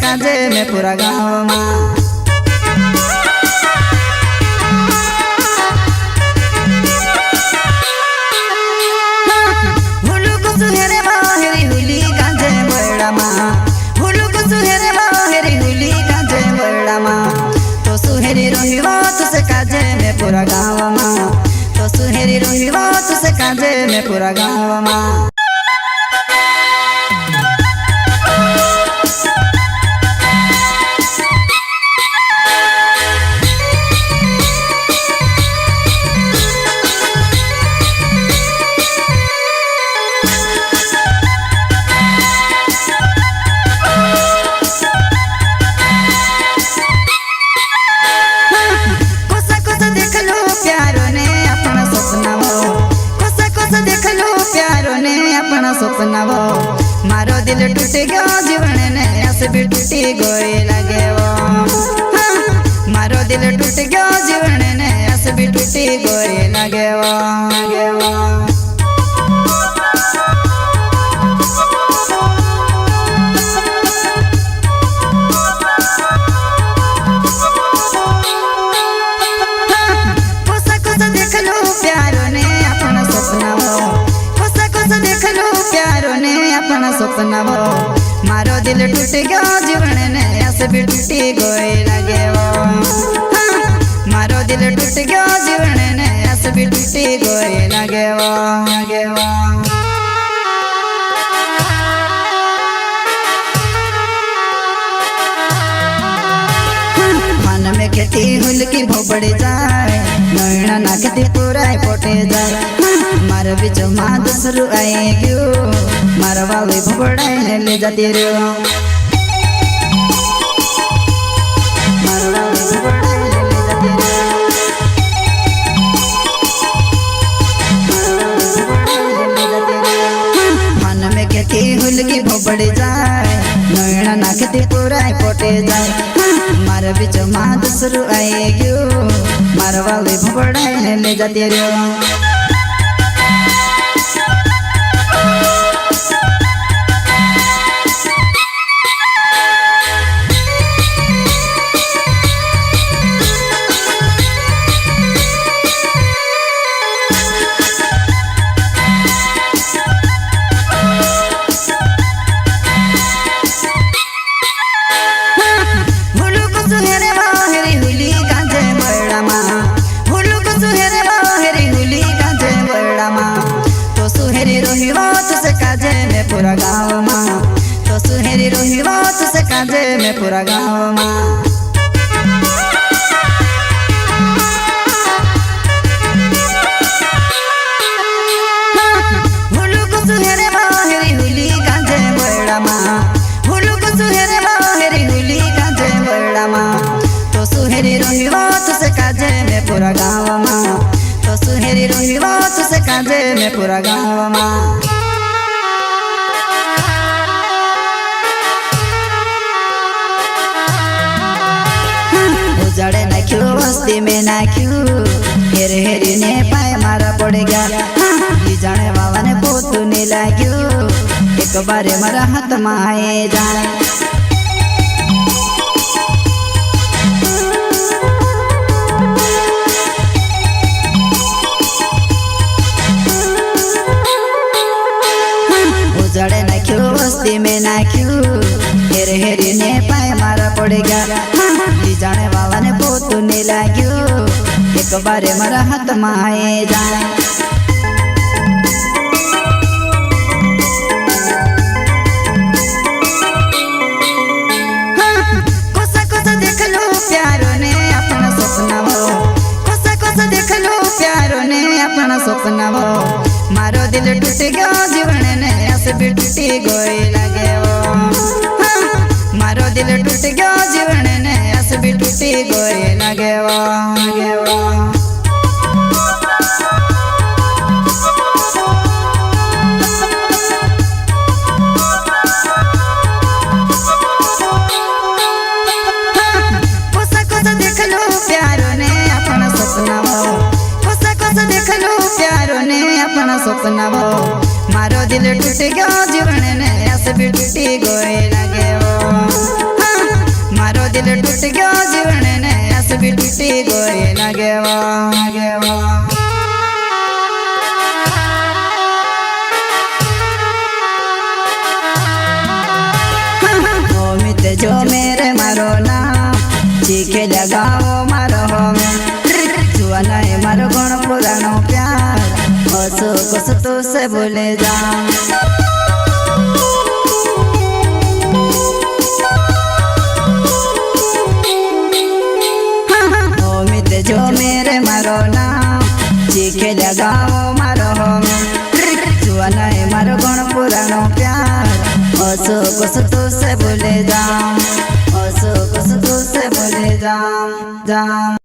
काजे में पूरा गाँव में तो सुहेरी रोहिवा तुसे काजे में पूरा गाँव में तो सुहेरी रोहिवा तुसे काजे में पूरा गाँव में सपना वो मारो दिल टूट गयो जीवन ने ऐसे भी टूटी गोई लगे वो मारो दिल टूट गयो जीवन ने ऐसे भी टूटी गोई लगे वो सपना वो मारो दिल टूट गयो जीवन ने ऐसे भी टूटी गोई लगे वो मारो दिल टूट गयो जीवन ने ऐसे भी टूटी गोई लगे वो मन में खेती हुल की भोबड़ जाए नैना नाकती पूरा पोटे जाए मारे बीच माँ दूसरू आए क्यों मारा वाली भोबड़ाई ले जाती रे मारा वाली भोबड़ाई ले जाती रे मन में खेती हुल की भोबड़ जाए नैना नाकती पूरा पोटे जाए मारे बीच माँ दूसरू आए क्यों मारा वाली भोबड़ाई ले जाती रे पूरा गाँव में तो सुहेरी रोहिवा तुसे काजे में पूरा गाँव में हुलू को सुहेरे बाहरी हुली काजे बड़ा माँ हुलू को सुहेरे बाहरी हुली काजे बड़ा माँ तो सुहेरी रोहिवा तुसे काजे में पूरा गाँव में तो सुहेरी रोहिवा तुसे काजे में पूरा गाँव में जड़े नाख्यू वस्ती में नाख्यू हेरे हेरी ने पाए मारा पड़ गया जाने बाबा ने पोतू नहीं लाग्यू एक बारे मारा हाथ माए जाए जड़े नाख्यू वस्ती में नाख्यू हेरे हेरी ने पाए मारा पड़ गया जाने बाबा ने पोतू नहीं लाग्यू एक बारे मारा हाथ माए जाए कोसा कोसा देख लो प्यारो ने अपना सपना वो कोसा कोसा देख लो प्यारो ने अपना सपना वो मारो दिल टूट गयो जीवन ने ऐसे भी टूटी गोई लगे वो मारो दिल टूट गयो जीवन ने ऐसे भी टूटी गोई लगे वो कोसा कोसा देख लो प्यारो ने अपना सपना वो कोसा कोसा देख लो प्यारो ने अपना सपना वो मारो दिल टूट गयो जीवन ने ऐसे भी टूटी गोई लगे वो जो मेरे मारो नाम चीखे लगाओ मारो होम जुआ नहीं मारो गुण पुरानो प्यार हसो कुछ तो से भूले जाऊं जो मेरे मारो नाम चीखे लगाओ मारो होम जुआ नहीं मारो गुण पुरानो प्यार हसो कुछ तो से भूले जाऊं हसो कुछ तो से भूले जाऊं